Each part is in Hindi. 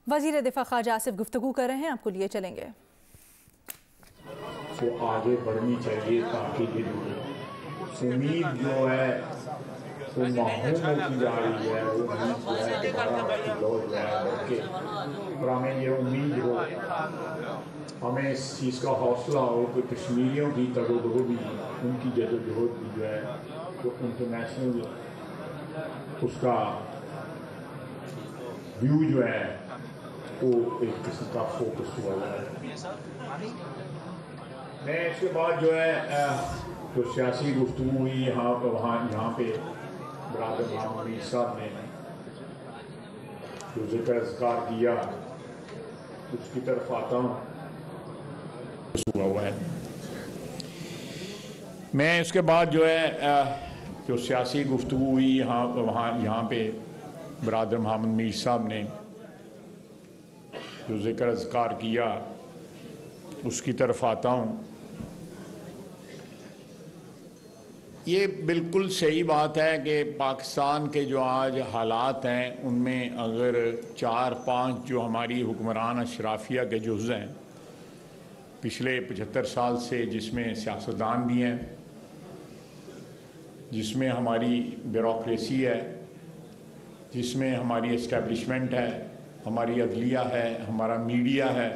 वजीर दिफा ख्वाजा आसिफ गुफ्तगू कर रहे हैं, आपको लिए चलेंगे। तो आगे बढ़नी चाहिए ताकि उम्मीद जो है वो माहूम होती जा रही है, वो उम्मीद जो है और हमें ये उम्मीद हो, हमें इस चीज़ का हौसला हो कि कश्मीरियों की तगोदो भी, उनकी जदोजहद भी जो है वो इंटरनेशनल उसका व्यू जो है वो एक किस्म का फोकस हुआ है। मैं इसके बाद जो है जो सियासी गुफ्तगू हुई यहाँ पे बरादर मोहम्मद मीर साहब ने जो जिक्र किया उसकी तरफ आता हूँ हुआ है। मैं इसके बाद जो है जो सियासी गुफ्तगू हुई यहाँ पे बरादर मोहम्मद मीर साहब ने जो जिक्र किया उसकी तरफ आता हूँ। ये बिल्कुल सही बात है कि पाकिस्तान के जो आज हालात हैं उनमें अगर 4-5 जो हमारी हुक्मरान अशराफिया के जुज़ हैं पिछले 75 साल से, जिसमें सियासतदान भी हैं, जिसमें हमारी ब्यूरोक्रेसी है, जिसमें हमारी इस्टेब्लिशमेंट है, हमारी अदलिया है, हमारा मीडिया है,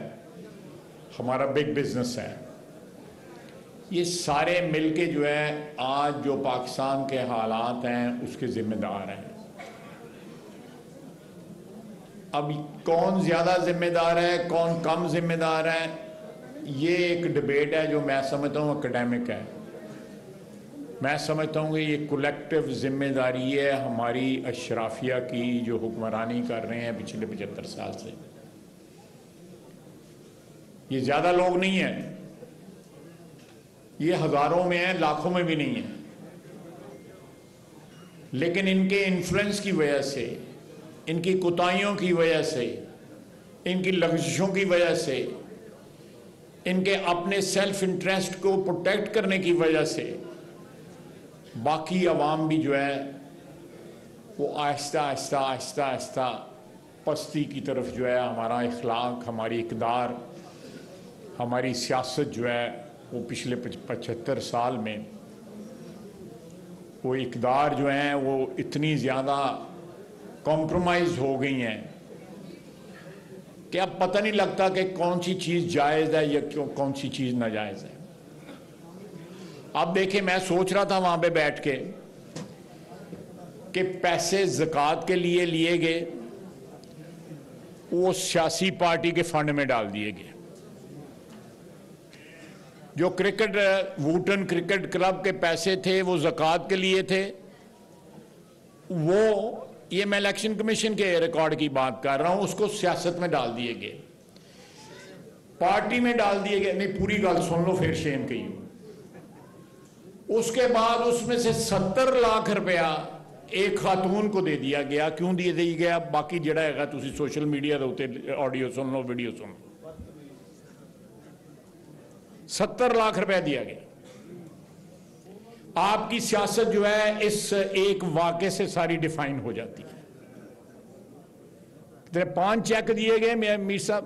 हमारा बिग बिजनेस है, ये सारे मिलके जो है आज जो पाकिस्तान के हालात हैं उसके जिम्मेदार हैं। अब कौन ज़्यादा जिम्मेदार है, कौन कम जिम्मेदार है, ये एक डिबेट है जो मैं समझता हूँ एकेडमिक है। मैं समझता हूँ कि ये कलेक्टिव जिम्मेदारी है हमारी अशराफिया की जो हुक्मरानी कर रहे हैं पिछले 75 साल से। ये ज़्यादा लोग नहीं हैं, ये हज़ारों में है, लाखों में भी नहीं है, लेकिन इनके इन्फ्लुएंस की वजह से, इनकी कोताहियों की वजह से, इनकी लग्जिशों की वजह से, इनके अपने सेल्फ इंटरेस्ट को प्रोटेक्ट करने की वजह से बाकी अवाम भी जो है वो आहिस्ता आहिस्ता आहिस्ता आहिस्ता पस्ती की तरफ जो है, हमारा इखलाक, हमारी इक़दार, हमारी सियासत जो है वो पिछले 75 साल में वो इक़दार जो हैं वो इतनी ज़्यादा कॉम्प्रोमाइज़ हो गई हैं कि अब पता नहीं लगता कि कौन सी चीज़ जायज़ है या कौन सी चीज़ नाजायज़ है। अब देखिए, मैं सोच रहा था वहाँ पे बैठ के कि पैसे ज़कात के लिए गए, वो सियासी पार्टी के फंड में डाल दिए गए। जो वुटन क्रिकेट क्लब के पैसे थे वो ज़कात के लिए थे, वो ये मैं इलेक्शन कमीशन के रिकॉर्ड की बात कर रहा हूं, उसको सियासत में डाल दिए गए, पार्टी में डाल दिए गए। नहीं, पूरी गल सुन लो फिर शेम कही। उसके बाद उसमें से 70 लाख रुपया एक खातून को दे दिया गया। क्यों दे दिया गया? बाकी जड़ा है तुसी सोशल मीडिया के उत्ते ऑडियो सुन लो, वीडियो सुन लो। 70 लाख रुपया दिया गया। आपकी सियासत जो है इस एक वाक़े से सारी डिफाइन हो जाती है। तेरे 5 चेक दिए गए मीर साहब,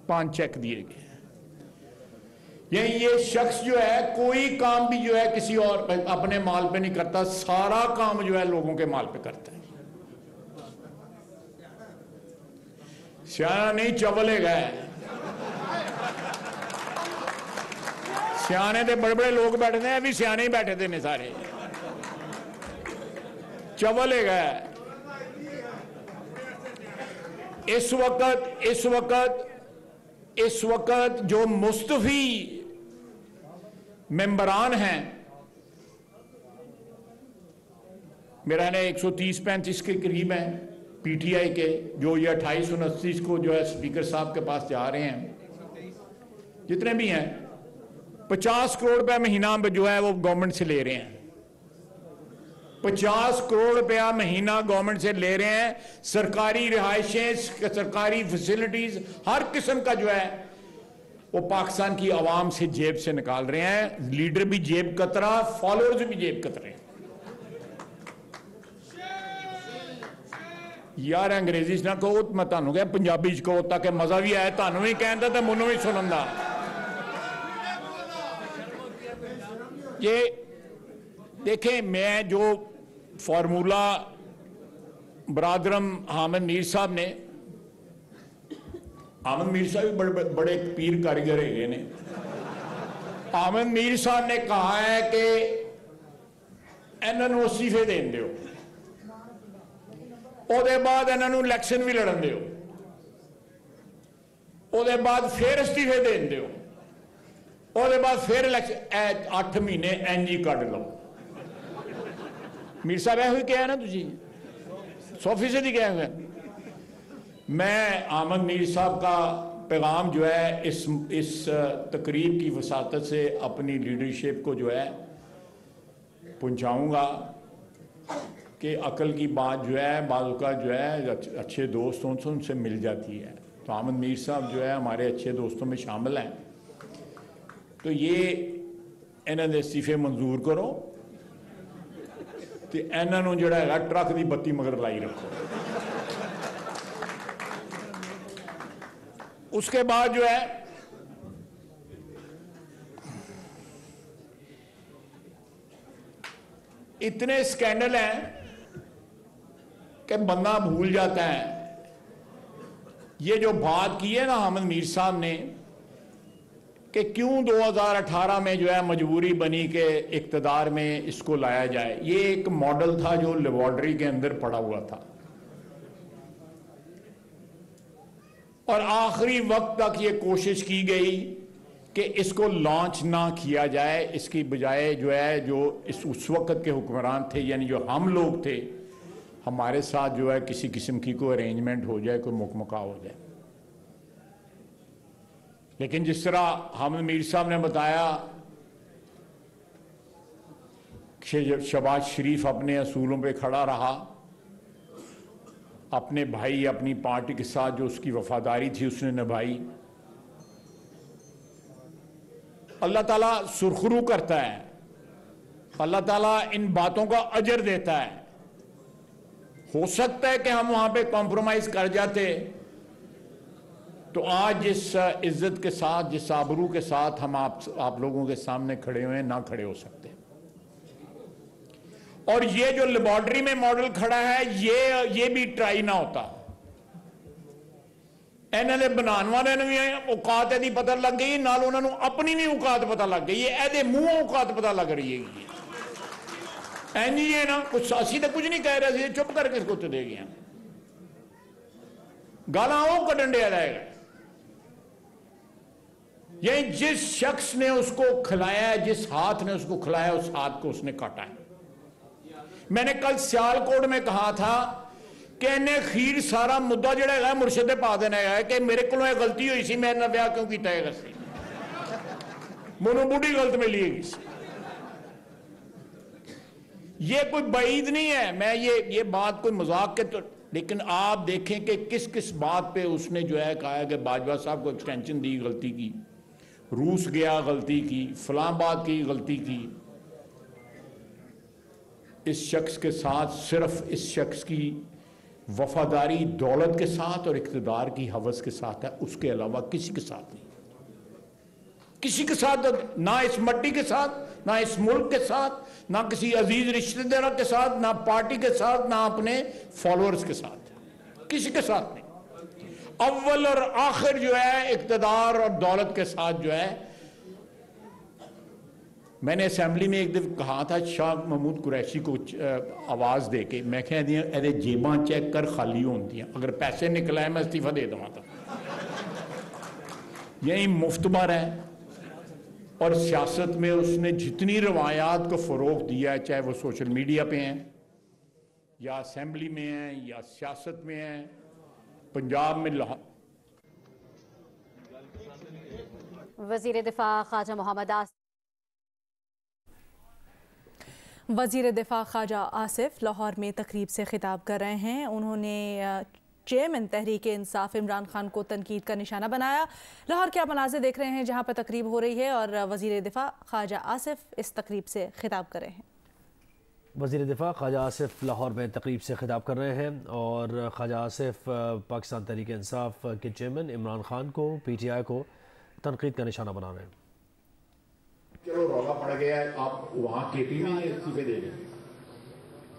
5 चेक दिए गए। ये शख्स जो है कोई काम भी जो है किसी और अपने माल पे नहीं करता, सारा काम जो है लोगों के माल पे करता है। सियाना नहीं चवले गए, सियाने ते बड़े बड़े लोग बैठे हैं, भी सियाने ही बैठे थे ने सारे, चवले गए। इस वक्त जो मुस्तफी मेंबरान हैं, मेरा ने 130-135 के करीब हैं पीटीआई के, जो ये 28-29 को जो है स्पीकर साहब के पास जा रहे हैं, जितने भी हैं 50 करोड़ रुपया महीना जो है वो गवर्नमेंट से ले रहे हैं। 50 करोड़ रुपया महीना गवर्नमेंट से ले रहे हैं। सरकारी रिहायशें, सरकारी फैसिलिटीज, हर किस्म का जो है वो पाकिस्तान की आवाम से जेब से निकाल रहे हैं। लीडर भी जेब कतरा, फॉलोअर्स भी जेब कतरे। यार अंग्रेजी च ना कहो, मैं तुहानू कहा पंजाबी च कहो ताकि मजा भी आए, तुहानू भी कहन दा ते मैनू भी सुनन दा। ये देखें, मैं जो फार्मूला बरादरम हामिद मीर साहब ने, हामिद मीर साहब भी बड़े बड़े पीर कारीगर है ने। हामिद मीर साहब ने कहा है कि इन्होंने इस्तीफे देन दिओ, ਉਹਦੇ बाद इन्होंने इलैक्शन भी लड़न दिओ, ਉਹਦੇ बाद फिर इस्तीफे देन दिओ, ਉਹਦੇ बाद फिर इलैक्शन। 8 महीने इंज ही कट लो। मीर साहब यही कहा ना, तुझी 100% ही कहा हुआ। मैं हामिद मीर साहब का पैगाम जो है इस तकरीब की वसातत से अपनी लीडरशिप को जो है पहुंचाऊंगा कि अकल की बात जो है बाज़ का जो है अच्छे दोस्तों से उनसे मिल जाती है। तो हामिद मीर साहब जो है हमारे अच्छे दोस्तों में शामिल हैं। तो ये इन्होंने इस्तीफे मंजूर करो तो इन्हों जो है ट्रक की बत्ती मगर लाई रखो। उसके बाद जो है इतने स्कैंडल हैं कि बंदा भूल जाता है। ये जो बात की है ना हामिद मीर साहब ने कि क्यों 2018 में जो है मजबूरी बनी कि इक्तदार में इसको लाया जाए, ये एक मॉडल था जो लेबॉर्टरी के अंदर पड़ा हुआ था और आखिरी वक्त तक ये कोशिश की गई कि इसको लॉन्च ना किया जाए। इसकी बजाय जो है जो उस वक्त के हुक्मरान थे यानी जो हम लोग थे, हमारे साथ जो है किसी किस्म की कोई अरेंजमेंट हो जाए, कोई मुकमका हो जाए। लेकिन जिस तरह हामिद मीर साहब ने बताया कि शहबाज शरीफ अपने असूलों पे खड़ा रहा, अपने भाई अपनी पार्टी के साथ जो उसकी वफादारी थी उसने निभाई। अल्लाह ताला सुरखरू करता है, अल्लाह ताला इन बातों का अजर देता है। हो सकता है कि हम वहां पे कॉम्प्रोमाइज कर जाते तो आज जिस इज्जत के साथ, जिस आबरू के साथ हम आप लोगों के सामने खड़े हुए हैं ना खड़े हो सकते। और ये जो लेबॉर्टरी में मॉडल खड़ा है ये भी ट्राई ना होता। इन्होंने बनाने वाले ने भी औकात यदि पता लग गई, नाल उन्होंने अपनी भी औकात पता लग गई है, एदे मुंह औकात पता लग रही है। एंजी है ना, कुछ असी तो कुछ नहीं कह रहे, चुप करके इसको तो दे गए गाला वो कटन दिया जाएगा। ये जिस शख्स ने उसको खिलाया है, जिस हाथ ने उसको खिलाया, उस हाथ को उसने काटा है। मैंने कल सियालकोट में कहा था कि इन्हें खीर सारा मुद्दा जड़ा है मुर्शद दे पा देना है कि मेरे को गलती हुई सी, मैं ब्याह क्यों किया है, मैनू बुढ़ी गलत मिली है। ये कोई बईद नहीं है, मैं ये बात कोई मजाक के तो, लेकिन आप देखें कि किस किस बात पे उसने जो है कहा है कि बाजवा साहब को एक्सटेंशन दी, गलती की, रूस गया गलती की, फलां बात की गलती की। इस शख्स के साथ सिर्फ इस शख्स की वफादारी दौलत के साथ और इक़्तिदार की हवस के साथ है, उसके अलावा किसी के साथ नहीं, किसी के साथ, ना इस मट्टी के साथ, ना इस मुल्क के साथ, ना किसी अजीज रिश्तेदार के साथ, ना पार्टी के साथ, ना अपने फॉलोअर्स के साथ, किसी के साथ नहीं। अव्वल और आखिर जो है इक़्तिदार और दौलत के साथ जो है। मैंने असेंबली में एक दिन कहा था शाह महमूद कुरैशी को आवाज़ दे के, मैं कह दिया अरे जेबां चेक कर खाली होती हैं, अगर पैसे निकल आए मैं इस्तीफा दे दूँगा था। यही मुफ्तबर है। और सियासत में उसने जितनी रवायात को फ़रोग़ दिया है, चाहे वो सोशल मीडिया पे हैं या असेंबली में हैं या सियासत में हैं, पंजाब में वज़ीर दिफा ख्वाजा मोहम्मद आसिफ वज़ीर दिफा ख्वाजा आसिफ लाहौर में तकरीब से खिताब कर रहे हैं। उन्होंने चेयरमैन तहरीक इंसाफ इमरान खान को तनकीद का निशाना बनाया। लाहौर के आप मनाज़िर देख रहे हैं जहां पर तकरीब हो रही है और वज़ीर दिफा ख्वाजा आसिफ इस तकरीब से खिताब कर रहे हैं। वज़ीर दिफा ख्वाजा आसिफ लाहौर में तकरीब से खिताब कर रहे हैं और ख्वाजा आसिफ पाकिस्तान तहरीक इंसाफ के चेयरमैन इमरान खान को PTI को तनकीद का निशाना बना रहे हैं। चलो रौला पड़ गया, आप वहां KP में इस्तीफे दे दें,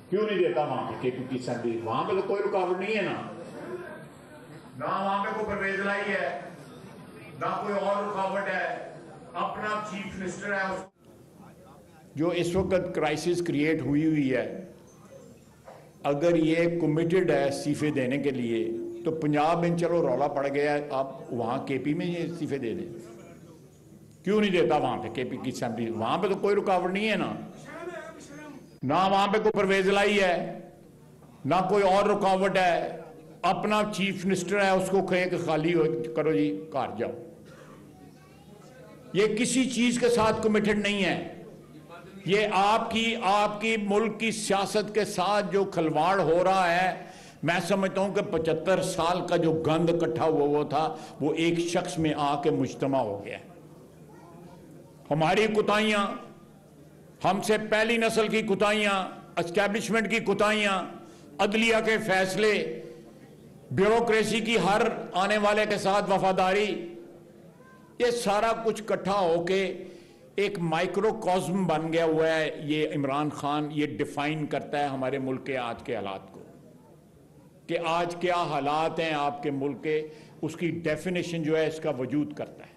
क्यों नहीं देता वहां पे KP की असेंबली? वहां पे तो कोई रुकावट नहीं है ना वहां पे कोई परवेज लाई है, ना कोई और रुकावट है, अपना चीफ मिनिस्टर है। जो इस वक्त क्राइसिस क्रिएट हुई है, अगर ये कमिटेड है इस्तीफे देने के लिए, तो पंजाब में चलो रौला पड़ गया, आप वहां KP में ये इस्तीफे दे दें, क्यों नहीं देता वहां पे KP की असेंबली? वहां पे तो कोई रुकावट नहीं है ना वहां पे कोई परवेज लाई है, ना कोई और रुकावट है, अपना चीफ मिनिस्टर है, उसको कहे कि खाली करो जी, घर जाओ। ये किसी चीज के साथ कमिटेड नहीं है, ये आपकी मुल्क की सियासत के साथ जो खिलवाड़ हो रहा है। मैं समझता हूं कि 75 साल का जो गंद इकट्ठा हुआ था, वो एक शख्स में आके मुज्तमा हो गया। हमारी कुताइयां, हमसे पहली नस्ल की कुताइयां, एस्टैब्लिशमेंट की कुताइयां, अदलिया के फैसले, ब्यूरोक्रेसी की हर आने वाले के साथ वफादारी, ये सारा कुछ इकट्ठा होके एक माइक्रोकॉस्म बन गया हुआ है। ये इमरान खान ये डिफाइन करता है हमारे मुल्क के आज के हालात को, कि आज क्या हालात हैं आपके मुल्क के, उसकी डेफिनेशन जो है इसका वजूद करता है।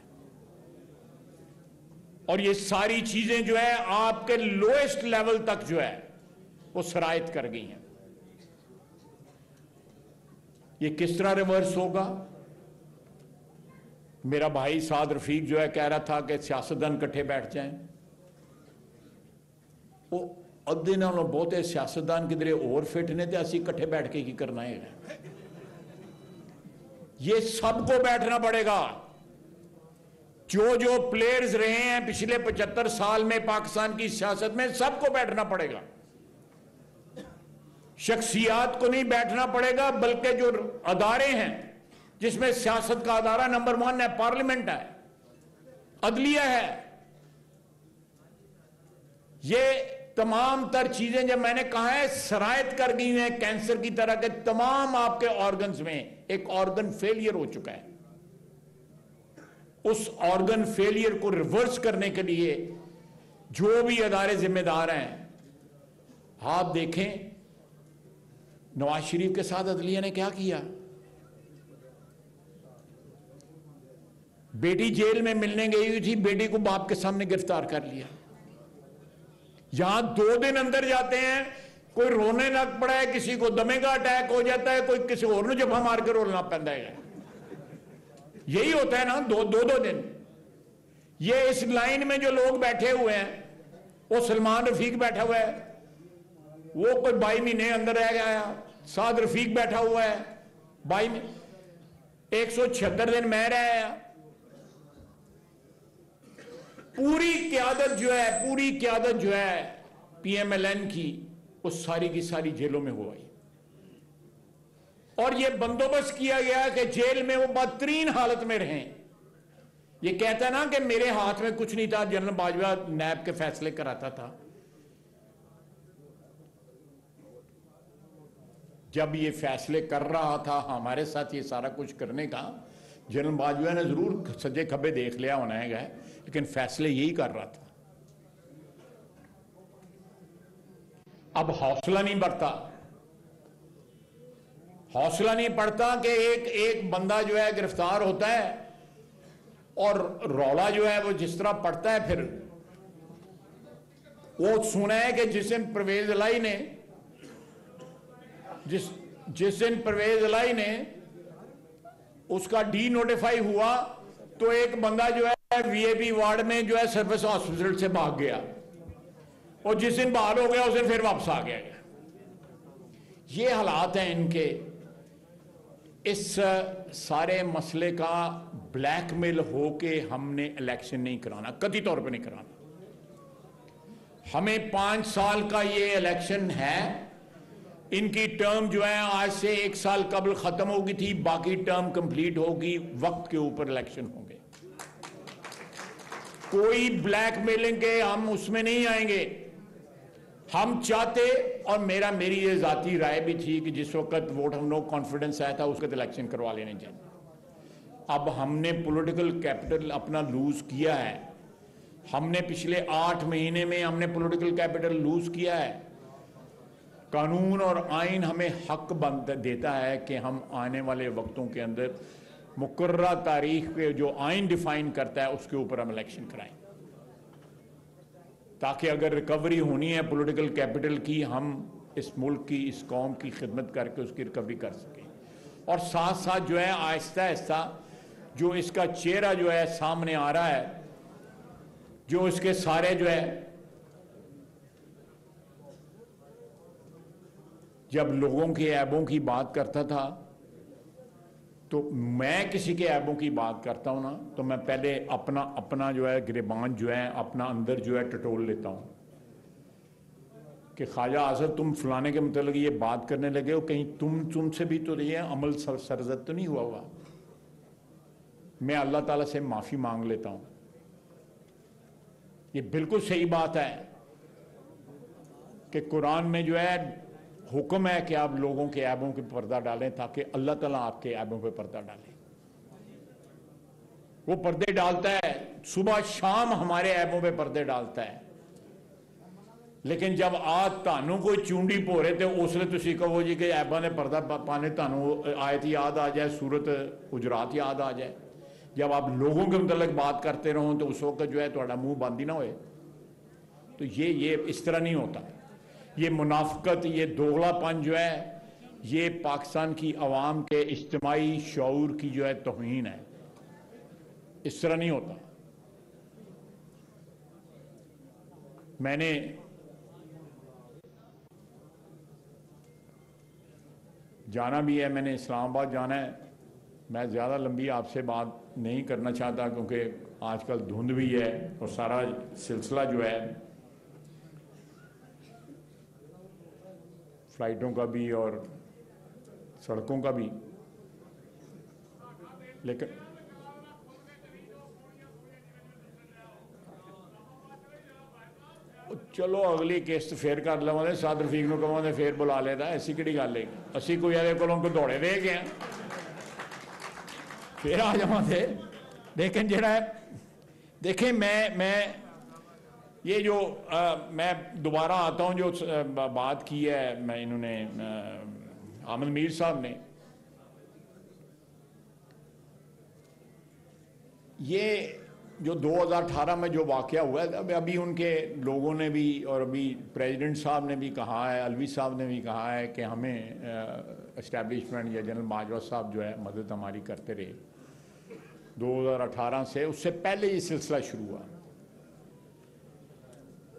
और ये सारी चीजें जो है आपके लोएस्ट लेवल तक जो है वो सरायत कर गई हैं। ये किस तरह रिवर्स होगा? मेरा भाई साद रफीक जो है कह रहा था कि सियासतदान इकट्ठे बैठ जाएं। वो अद्धे नालों बहुते सियासतदान किधरे और फिट ने, तो असी इकट्ठे बैठ के की करना है? ये सबको बैठना पड़ेगा। जो प्लेयर्स रहे हैं पिछले 75 साल में पाकिस्तान की सियासत में, सबको बैठना पड़ेगा। शख्सियात को नहीं बैठना पड़ेगा, बल्कि जो अदारे हैं जिसमें सियासत का अदारा नंबर 1 है, पार्लियामेंट है, अदलिया है, ये तमाम तर चीजें जब मैंने कहा है सरायत कर गई हैं कैंसर की तरह के तमाम आपके ऑर्गन्स में। एक ऑर्गन फेलियर हो चुका है, उस ऑर्गन फेलियर को रिवर्स करने के लिए जो भी अदारे जिम्मेदार हैं, आप देखें नवाज शरीफ के साथ अदलिया ने क्या किया। बेटी जेल में मिलने गई हुई थी, बेटी को बाप के सामने गिरफ्तार कर लिया। यहां 2 दिन अंदर जाते हैं, कोई रोने लग पड़ा है, किसी को दमे का अटैक हो जाता है, कोई किसी और ने जफा मार के रोना पैदा है। यही होता है ना, दो दिन। ये इस लाइन में जो लोग बैठे हुए हैं, वो सलमान रफीक बैठा हुआ है, वो कोई 22 महीने अंदर रह गया। साद रफीक बैठा हुआ है 22 में, 176 दिन मैं रह आया। पूरी क्यादत जो है PMLN की, वो सारी की सारी जेलों में हुआ। और ये बंदोबस्त किया गया कि जेल में वो बदतरीन हालत में रहें। ये कहता ना कि मेरे हाथ में कुछ नहीं था, जनरल बाजवा नैब के फैसले कराता था। जब ये फैसले कर रहा था हमारे साथ ये सारा कुछ करने का, जनरल बाजवा ने जरूर सज्जे खब्बे देख लिया होना है, लेकिन फैसले यही कर रहा था। अब हौसला नहीं बढ़ता कि एक बंदा जो है गिरफ्तार होता है और रौला जो है वो जिस तरह पड़ता है। फिर वो सुना है कि जिस दिन परवेज इलाई ने उसका डी नोटिफाई हुआ, तो एक बंदा जो है VIP वार्ड में जो है सर्विस हॉस्पिटल से भाग गया, और जिस दिन बहाल हो गया उस दिन फिर वापस आ गया। ये हालात हैं इनके। इस सारे मसले का ब्लैकमेल हो के हमने इलेक्शन नहीं कराना, कतई तौर पे नहीं कराना। हमें 5 साल का ये इलेक्शन है। इनकी टर्म जो है आज से 1 साल कबल खत्म होगी थी, बाकी टर्म कंप्लीट होगी, वक्त के ऊपर इलेक्शन होंगे। कोई ब्लैकमेलिंग के हम उसमें नहीं आएंगे। हम चाहते, और मेरी ये जाती राय भी थी कि जिस वक्त वोट हम नो कॉन्फिडेंस आया था उस वक्त इलेक्शन करवा लेने चाहिए। अब हमने पॉलिटिकल कैपिटल अपना लूज किया है। हमने पिछले 8 महीने में हमने पॉलिटिकल कैपिटल लूज किया है। कानून और आइन हमें हक देता है कि हम आने वाले वक्तों के अंदर मुकर्रर तारीख पे जो आइन डिफाइन करता है उसके ऊपर हम इलेक्शन कराएं, ताकि अगर रिकवरी होनी है पॉलिटिकल कैपिटल की, हम इस मुल्क की, इस कौम की खिदमत करके उसकी रिकवरी कर सकें। और साथ साथ जो है आहिस्ता आहिस्ता जो इसका चेहरा जो है सामने आ रहा है, जो इसके सारे जो है, जब लोगों के ऐबों की बात करता था तो मैं किसी के ऐबों की बात करता हूं ना तो मैं पहले अपना जो है गिरेबान जो है अपना अंदर जो है टटोल लेता हूं कि ख्वाजा आज़द तुम फलाने के मतलब ये बात करने लगे हो, कहीं तुमसे भी तो ये अमल सरजद तो नहीं हुआ। मैं अल्लाह ताला से माफ़ी मांग लेता हूं। ये बिल्कुल सही बात है कि कुरान में जो है हुक्म है कि आप लोगों के ऐबों पे पर्दा डालें ताकि अल्लाह ताला आपके ऐबों पे पर्दा डाले। वो पर्दे डालता है, सुबह शाम हमारे ऐबों पे पर्दे डालता है। लेकिन जब आज तानू कोई चूंडी भोरे तो उसले तुसी कहो जी कि ऐबा ने पर्दा पाने, तानू आयत याद आ जाए, सूरत हुजरात याद आ जाए। जब आप लोगों के मतलब बात करते रहो तो उस वक्त जो है थोड़ा मुंह बंद ही ना होए। तो ये इस तरह नहीं होता। ये मुनाफिकत, ये दोगलापन जो है, ये पाकिस्तान की अवाम के इज्तिमाई शऊर की जो है तौहीन है। इस तरह नहीं होता। मैंने जाना भी है, मैंने इस्लामाबाद जाना है। मैं ज़्यादा लंबी आपसे बात नहीं करना चाहता क्योंकि आजकल धुंध भी है और सारा सिलसिला जो है फ्लाइटों का भी और सड़कों का भी। लेकिन चलो अगली किस्त फिर कर लवें, साद रफीक को कहें फिर बुला लेता, ऐसी कि गल है। असी कोई आदे को दौड़े दे गए फिर आ जावे। लेकिन जरा देखें, मैं ये जो मैं दोबारा आता हूं, जो बात की है मैं इन्होंने आमद मीर साहब ने, ये जो 2018 में जो वाकया हुआ है, अभी उनके लोगों ने भी और अभी प्रेसिडेंट साहब ने भी कहा है, अलवी साहब ने भी कहा है कि हमें एस्टैब्लिशमेंट या जनरल बाजवा साहब जो है मदद हमारी करते रहे। 2018 से, उससे पहले ये सिलसिला शुरू हुआ।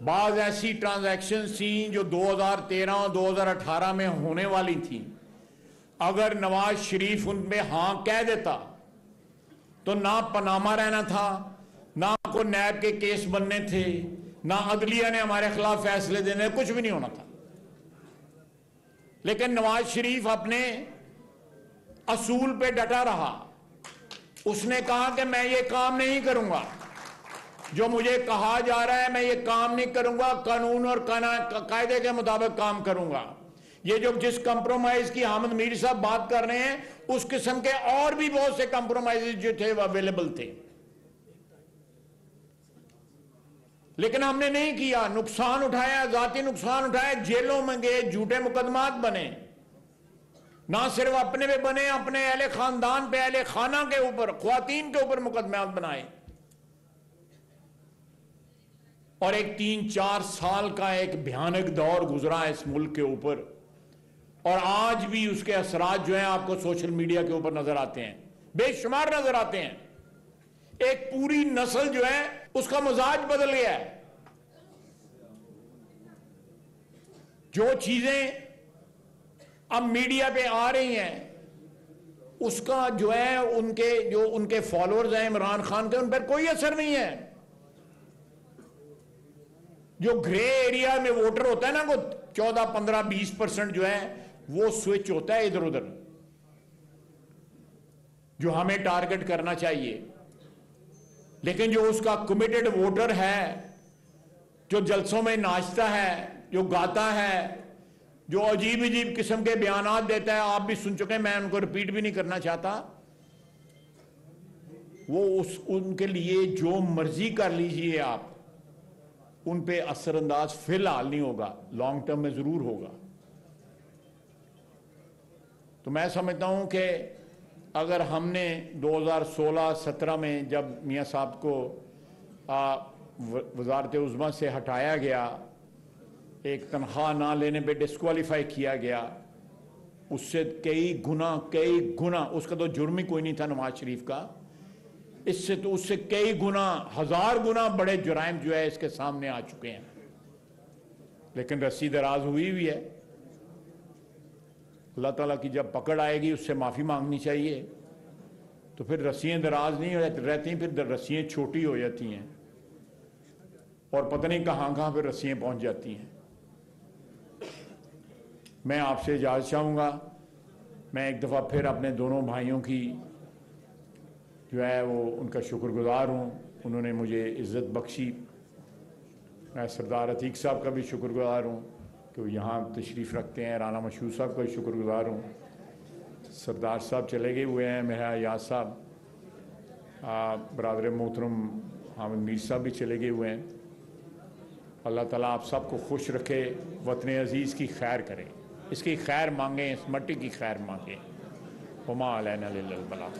बाज़ ऐसी ट्रांजैक्शन थी जो 2013 और 2018 में होने वाली थी। अगर नवाज शरीफ उनमें हाँ कह देता तो ना पनामा रहना था, ना को नैब के केस बनने थे, ना अदलिया ने हमारे खिलाफ फैसले देने, कुछ भी नहीं होना था। लेकिन नवाज शरीफ अपने असूल पे डटा रहा। उसने कहा कि मैं ये काम नहीं करूंगा, जो मुझे कहा जा रहा है मैं ये काम नहीं करूंगा, कानून और कायदे के मुताबिक काम करूंगा। ये जो जिस कंप्रोमाइज की आमद मीर साहब बात कर रहे हैं, उस किस्म के और भी बहुत से कंप्रोमाइज जो थे वो अवेलेबल थे, लेकिन हमने नहीं किया। नुकसान उठाया, जाती नुकसान उठाया, जेलों में गए, झूठे मुकदमात बने, ना सिर्फ अपने पे बने, अपने अहले खानदान पे, अहले खाना के ऊपर, ख्वातीन के ऊपर मुकदमात बनाए। और एक 3-4 साल का एक भयानक दौर गुजरा इस मुल्क के ऊपर, और आज भी उसके असरात जो हैं आपको सोशल मीडिया के ऊपर नजर आते हैं, बेशुमार नजर आते हैं। एक पूरी नस्ल जो है उसका मिजाज बदल गया है। जो चीजें अब मीडिया पे आ रही हैं उसका जो है उनके फॉलोअर्स हैं इमरान खान के, उन पर कोई असर नहीं है। जो ग्रे एरिया में वोटर होता है ना, वो 14, 15, 20% जो है वो स्विच होता है इधर उधर, जो हमें टारगेट करना चाहिए। लेकिन जो उसका कमिटेड वोटर है, जो जलसों में नाचता है, जो गाता है, जो अजीब अजीब किस्म के बयानात देता है, आप भी सुन चुके हैं, मैं उनको रिपीट भी नहीं करना चाहता। वो उनके लिए जो मर्जी कर लीजिए आप, उन पे असरअंदाज फिलहाल नहीं होगा, लॉन्ग टर्म में जरूर होगा। तो मैं समझता हूं कि अगर हमने 2016-17 में जब मियां साहब को वजारत उज़्मा से हटाया गया, एक तनख्वाह ना लेने पे डिस्क्वालीफाई किया गया, उससे कई गुना, उसका तो जुर्म ही कोई नहीं था नवाज शरीफ का, इससे तो उससे कई गुना, 1000 गुना बड़े जुराइम जो है इसके सामने आ चुके हैं। लेकिन रस्सी दराज हुई है। अल्लाह ताला की जब पकड़ आएगी उससे माफ़ी मांगनी चाहिए। तो फिर रस्सियाँ दराज नहीं रहती, फिर रस्सियाँ छोटी हो जाती हैं और पता नहीं कहाँ कहाँ फिर रस्सियाँ पहुँच जाती हैं। मैं आपसे इजाज़त चाहूँगा। मैं एक दफ़ा फिर अपने दोनों भाइयों की जो है वो उनका शुक्रगुजार हूँ, उन्होंने मुझे इज़्ज़त बख्शी। मैं सरदार अतीक साहब का भी शुक्रगुजार हूँ कि वो यहाँ तशरीफ़ रखते हैं। राना मशहूर साहब का भी शुक्रगुजार हूँ। सरदार साहब चले गए हुए हैं, मेरा याद साहब, बरादर मोहतरम हामिद मीर साहब भी चले गए हुए हैं। अल्लाह ताला आप सबको खुश रखे, वतन अज़ीज़ की खैर करे, इसकी खैर मांगें, इस मट्टी की खैर मांगें। वमा अलैना इल्लल बलाग।